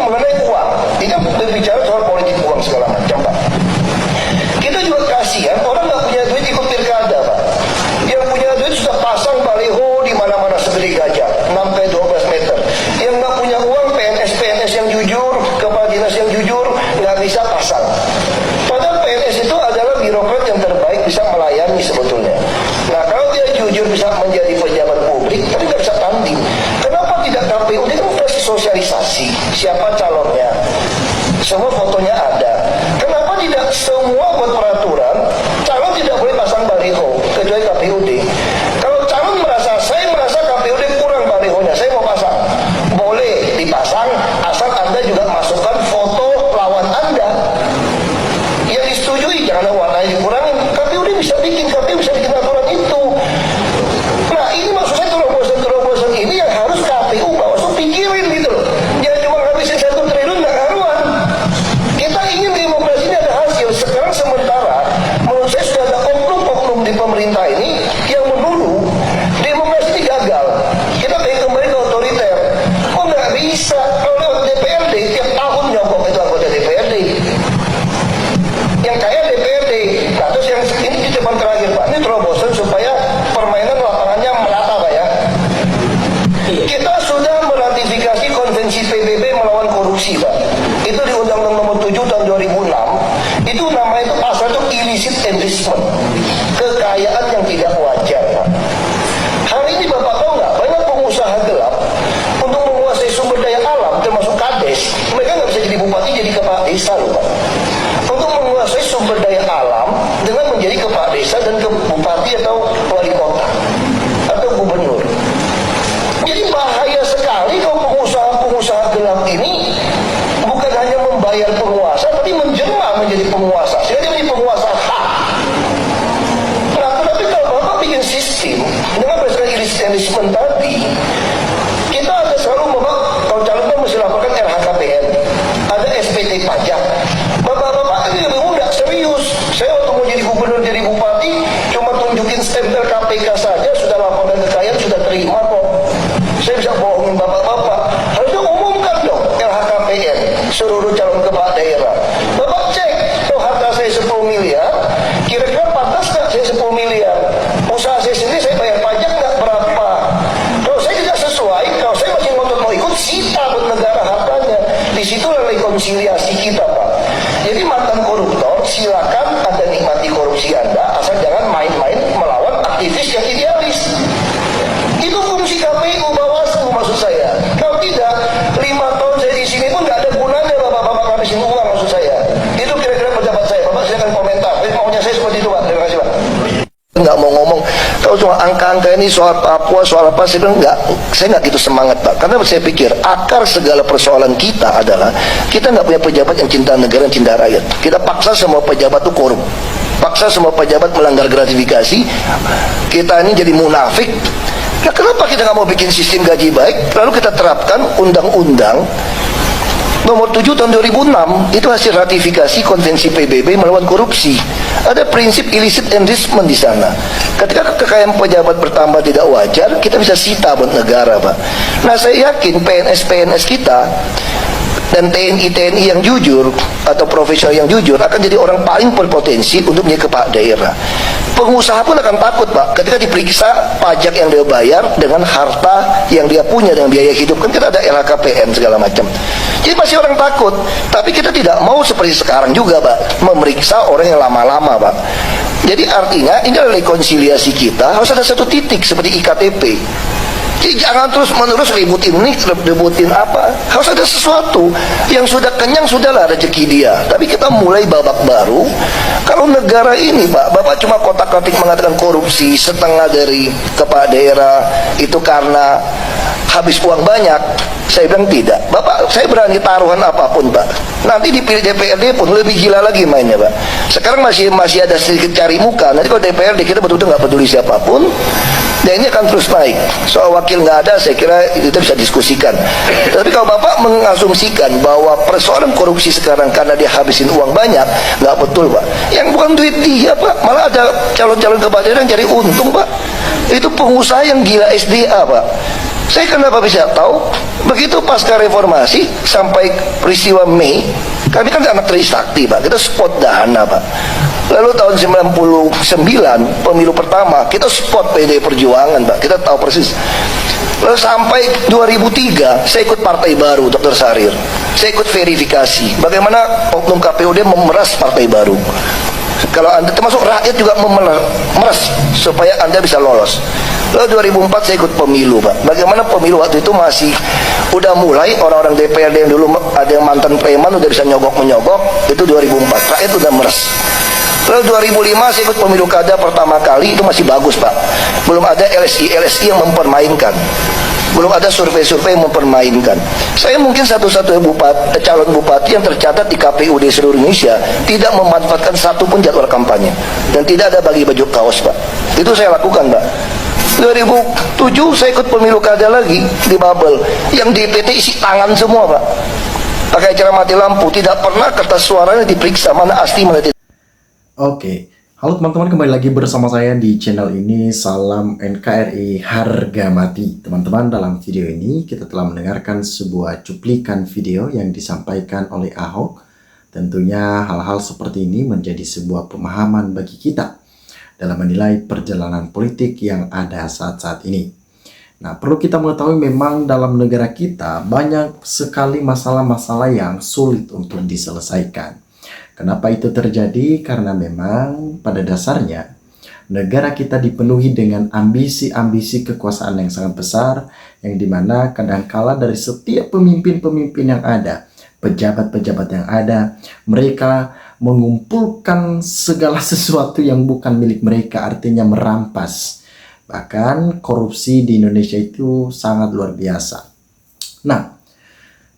mengenai uang. Ini berbicara soal politik uang segala macam, Pak. Kita juga kasihan orang nggak punya duit ikut pilkada, Pak. Yang punya duit sudah pasang baliho di mana-mana segede gajah, 6-12 meter. Yang nggak punya uang, PNS yang jujur, kepala dinas yang jujur, nggak bisa pasang. Padahal PNS itu adalah birokrat yang terbaik, bisa melayani sebetulnya. Nah, kalau dia jujur bisa menjadi pejabat publik, tapi nggak bisa tanding. Kenapa tidak KPU? Dia kan kasih sosialisasi siapa calonnya, semua fotonya ada. Kenapa tidak semua buat peraturan calon tidak boleh pasang baliho kecuali KPUD? Kalau calon merasa, saya merasa KPUD kurang balihonya, saya mau pasang, boleh dipasang asal Anda juga masukkan foto lawan Anda yang disetujui, jangan warnanya dikurangin. KPUD bisa bikin, KPU bisa bikin aturan itu. Nah, ini maksud saya terobosan ini yang harus KPU Bawaslu pikirin gitu loh. Jangan cuma habisin 1 triliun nggak karuan. Kita ingin demokrasi ini ada hasil. Sekarang sementara menurut saya sudah ada oknum-oknum di pemerintah ini yang menuduh demokrasi ini gagal. Kita pengen kembali ke otoriter. Kok nggak bisa? Kalau lewat DPRD tiap tahun nyogok itu anggota DPRD. Yang kaya DPRD. Nah, terus yang ini di depan terakhir, Pak, ini terobosan supaya permainan lapangannya merata, Pak ya. Kita sudah meratifikasi konvensi PBB melawan korupsi, Pak. Itu di Undang-Undang Nomor 7 tahun 2006. Itu namanya itu pasal itu illicit enrichment, kekayaan yang tidak wajar, Pak. Hari ini Bapak tahu nggak, banyak pengusaha gelap untuk menguasai sumber daya alam, termasuk kades. Mereka nggak bisa jadi bupati, jadi kepala desa loh, Pak. Untuk menguasai sumber daya alam dengan menjadi kepala desa dan ke bupati atau wali kota atau gubernur. Jadi bahaya sekali kalau pengusaha-pengusaha gelap ini bukan hanya membayar penguasa, tapi menjelma menjadi penguasa. Sehingga dia menjadi penguasa hak. Nah, tetapi kalau Bapak bikin sistem dengan berdasarkan illicit enrichment tadi, kita ada selalu Bapak, kalau calon itu mesti laporkan LHKPN, ada SPT pajak. Bapak-bapak ini lebih mudah, serius. Saya waktu mau jadi gubernur, jadi bupati, cuma tunjukin stempel KPK saja, sudah laporan kekayaan, sudah terima kok. Saya bisa bohongin bapak-bapak. Harusnya umumkan dong LHKPN seluruh calon kepala daerah. Bapak cek, tuh harta saya 10 miliar, kira-kira pantas nggak saya 10 miliar? Usaha saya sendiri saya bayar pajak nggak berapa? Kalau saya tidak sesuai, kalau saya masih ngotot mau ikut, sita buat negara hartanya. Disitulah rekonsiliasi kita, Pak. Jadi mantan koruptor, silakan Anda nikmati korupsi Anda, asal jangan main-main melawan aktivis yang idealis. Itu fungsi KPU Bawaslu maksud saya. Kalau tidak, 5 tahun saya di sini pun nggak ada gunanya bapak-bapak ngabisin uang maksud saya. Itu kira-kira pendapat saya. Bapak silakan komentar. Maunya saya seperti itu, Pak. Terima kasih, Pak. Nggak mau ngomong kalau cuma angka-angka ini soal Papua, soal apa, saya bilang nggak, saya nggak gitu semangat, Pak. Karena saya pikir akar segala persoalan kita adalah kita nggak punya pejabat yang cinta negara, yang cinta rakyat. Kita paksa semua pejabat itu korup, paksa semua pejabat melanggar gratifikasi. Kita ini jadi munafik. Nah, kenapa kita nggak mau bikin sistem gaji baik, lalu kita terapkan Undang-Undang Nomor 7 tahun 2006, itu hasil ratifikasi konvensi PBB melawan korupsi. Ada prinsip illicit enrichment di sana. Ketika kekayaan pejabat bertambah tidak wajar, kita bisa sita buat negara, Pak. Nah, saya yakin PNS-PNS kita dan TNI-TNI yang jujur atau profesional yang jujur akan jadi orang paling berpotensi untuk menjadi kepala daerah. Pengusaha pun akan takut, Pak, ketika diperiksa pajak yang dia bayar dengan harta yang dia punya dengan biaya hidup. Kan kita ada LHKPN segala macam. Jadi pasti orang takut. Tapi kita tidak mau seperti sekarang juga, Pak, memeriksa orang yang lama-lama, Pak. Jadi artinya ini adalah rekonsiliasi kita, harus ada satu titik seperti IKTP. Jadi jangan terus menerus ributin ini, ributin apa. Harus ada sesuatu. Yang sudah kenyang sudahlah rezeki dia. Tapi kita mulai babak baru. Kalau negara ini, Pak, Bapak cuma kotak-katik mengatakan korupsi, setengah dari kepala daerah itu karena habis uang banyak. Saya bilang tidak. Bapak, saya berani taruhan apapun, Pak. Nanti dipilih DPRD pun lebih gila lagi mainnya, Pak. Sekarang masih ada sedikit cari muka. Nanti kalau DPRD kita betul-betul nggak peduli siapapun, dan ini akan terus naik. Soal wakil nggak ada, saya kira kita bisa diskusikan. Tapi kalau Bapak mengasumsikan bahwa persoalan korupsi sekarang karena dia habisin uang banyak, nggak betul, Pak. Yang bukan duit dia, Pak. Malah ada calon-calon kepala daerah yang cari untung, Pak. Itu pengusaha yang gila SDA, Pak. Saya kenapa bisa tahu? Begitu pasca reformasi sampai peristiwa Mei, kami kan anak Trisakti, Pak. Kita spot Dahana, Pak. Lalu tahun 99 pemilu pertama kita spot PD Perjuangan, Pak. Kita tahu persis. Lalu sampai 2003 saya ikut partai baru, Dr. Sarir. Saya ikut verifikasi bagaimana oknum KPUD memeras partai baru. Kalau Anda termasuk rakyat juga memeras supaya Anda bisa lolos. Lalu 2004 saya ikut pemilu, Pak. Bagaimana pemilu waktu itu masih udah mulai orang-orang DPRD yang dulu ada yang mantan preman udah bisa nyogok-menyogok, itu 2004. Rakyat udah meres. Lalu 2005 saya ikut pemilu kada pertama kali, itu masih bagus, Pak. Belum ada LSI yang mempermainkan. Belum ada survei-survei yang mempermainkan. Saya mungkin satu-satunya calon bupati yang tercatat di KPUD seluruh Indonesia tidak memanfaatkan satu pun jadwal kampanye. Dan tidak ada bagi baju kaos, Pak. Itu saya lakukan, Pak. 2007 saya ikut pemilu kada lagi di Babel. Yang DPT isi tangan semua, Pak. Pakai cara mati lampu, tidak pernah kertas suaranya diperiksa mana asli mana tidak. Oke, halo teman-teman, kembali lagi bersama saya di channel ini. Salam NKRI harga mati. Teman-teman, dalam video ini kita telah mendengarkan sebuah cuplikan video yang disampaikan oleh Ahok. Tentunya hal-hal seperti ini menjadi sebuah pemahaman bagi kita dalam menilai perjalanan politik yang ada saat-saat ini. Nah, perlu kita mengetahui memang dalam negara kita banyak sekali masalah-masalah yang sulit untuk diselesaikan. Kenapa itu terjadi? Karena memang pada dasarnya negara kita dipenuhi dengan ambisi-ambisi kekuasaan yang sangat besar, yang dimana kadangkala dari setiap pemimpin-pemimpin yang ada, pejabat-pejabat yang ada, mereka mengumpulkan segala sesuatu yang bukan milik mereka, artinya merampas. Bahkan korupsi di Indonesia itu sangat luar biasa. Nah,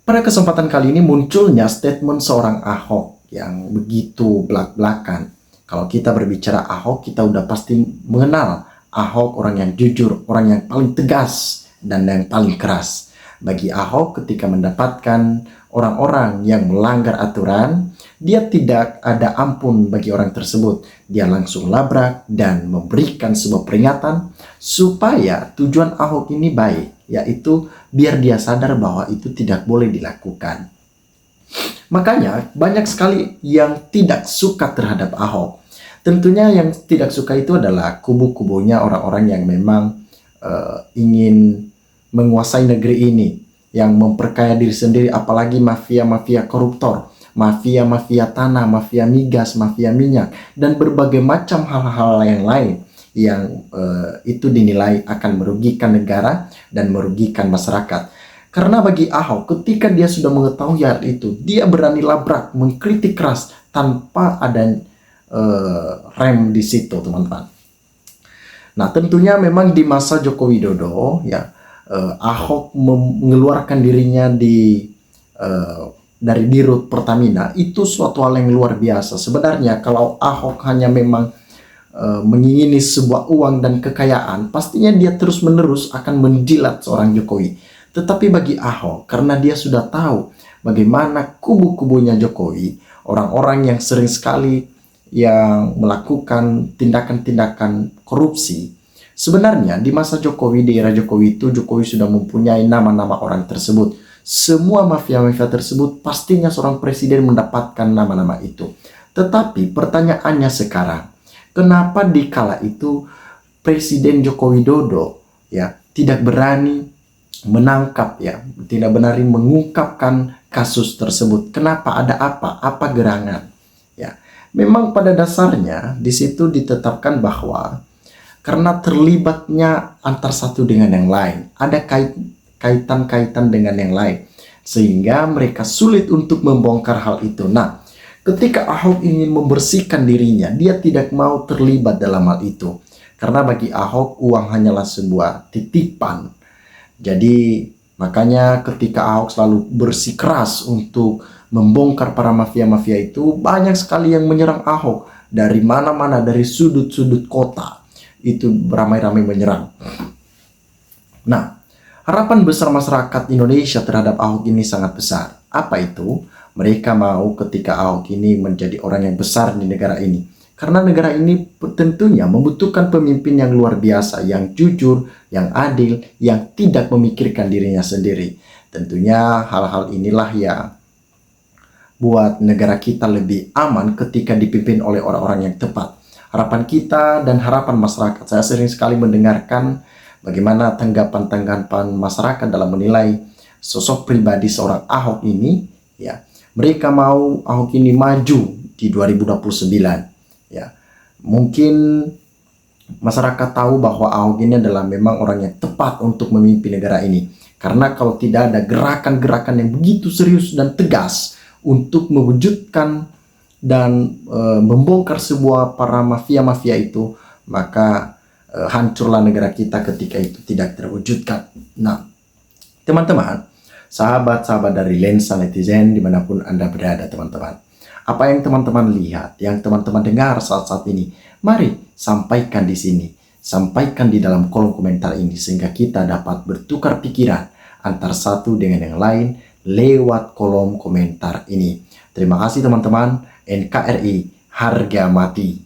pada kesempatan kali ini munculnya statement seorang Ahok yang begitu belak-belakan. Kalau kita berbicara Ahok, kita udah pasti mengenal Ahok orang yang jujur, orang yang paling tegas dan yang paling keras. Bagi Ahok, ketika mendapatkan orang-orang yang melanggar aturan, dia tidak ada ampun bagi orang tersebut. Dia langsung labrak dan memberikan sebuah peringatan supaya tujuan Ahok ini baik, yaitu biar dia sadar bahwa itu tidak boleh dilakukan. Makanya banyak sekali yang tidak suka terhadap Ahok. Tentunya yang tidak suka itu adalah kubu-kubunya orang-orang yang memang ingin menguasai negeri ini, yang memperkaya diri sendiri, apalagi mafia-mafia koruptor, mafia-mafia tanah, mafia migas, mafia minyak, dan berbagai macam hal-hal yang lain yang itu dinilai akan merugikan negara dan merugikan masyarakat. Karena bagi Ahok, ketika dia sudah mengetahui hal itu, dia berani labrak, mengkritik keras tanpa ada rem di situ, teman-teman. Nah, tentunya memang di masa Joko Widodo, ya, Ahok mengeluarkan dirinya dari Dirut Pertamina itu suatu hal yang luar biasa. Sebenarnya kalau Ahok hanya memang mengingini sebuah uang dan kekayaan, pastinya dia terus-menerus akan menjilat seorang Jokowi. Tetapi bagi Ahok, karena dia sudah tahu bagaimana kubu-kubunya Jokowi, orang-orang yang sering sekali yang melakukan tindakan-tindakan korupsi, sebenarnya di masa Jokowi, di era Jokowi itu, Jokowi sudah mempunyai nama-nama orang tersebut. Semua mafia-mafia tersebut pastinya seorang presiden mendapatkan nama-nama itu. Tetapi pertanyaannya sekarang, kenapa di kala itu Presiden Joko Widodo ya tidak berani menangkap, ya, tidak berani mengungkapkan kasus tersebut? Kenapa? Ada apa? Apa gerangan? Ya, memang pada dasarnya di situ ditetapkan bahwa karena terlibatnya antar satu dengan yang lain, ada kaitan-kaitan dengan yang lain, sehingga mereka sulit untuk membongkar hal itu. Nah, ketika Ahok ingin membersihkan dirinya, dia tidak mau terlibat dalam hal itu. Karena bagi Ahok, uang hanyalah sebuah titipan. Jadi makanya ketika Ahok selalu bersikeras untuk membongkar para mafia-mafia itu, banyak sekali yang menyerang Ahok dari mana-mana, dari sudut-sudut kota. Itu beramai-ramai menyerang. Nah, harapan besar masyarakat Indonesia terhadap Ahok ini sangat besar. Apa itu? Mereka mau ketika Ahok ini menjadi orang yang besar di negara ini. Karena negara ini tentunya membutuhkan pemimpin yang luar biasa, yang jujur, yang adil, yang tidak memikirkan dirinya sendiri. Tentunya hal-hal inilah yang buat negara kita lebih aman ketika dipimpin oleh orang-orang yang tepat. Harapan kita dan harapan masyarakat. Saya sering sekali mendengarkan bagaimana tanggapan-tanggapan masyarakat dalam menilai sosok pribadi seorang Ahok ini. Ya, mereka mau Ahok ini maju di 2029. Ya, mungkin masyarakat tahu bahwa Ahok ini adalah memang orang yang tepat untuk memimpin negara ini. Karena kalau tidak ada gerakan-gerakan yang begitu serius dan tegas untuk mewujudkan dan membongkar sebuah para mafia-mafia itu, maka hancurlah negara kita ketika itu tidak terwujudkan. Nah, teman-teman, sahabat-sahabat dari Lensa Netizen dimanapun Anda berada, teman-teman, apa yang teman-teman lihat, yang teman-teman dengar saat-saat ini, mari sampaikan di sini, sampaikan di dalam kolom komentar ini, sehingga kita dapat bertukar pikiran antar satu dengan yang lain lewat kolom komentar ini. Terima kasih teman-teman. NKRI harga mati.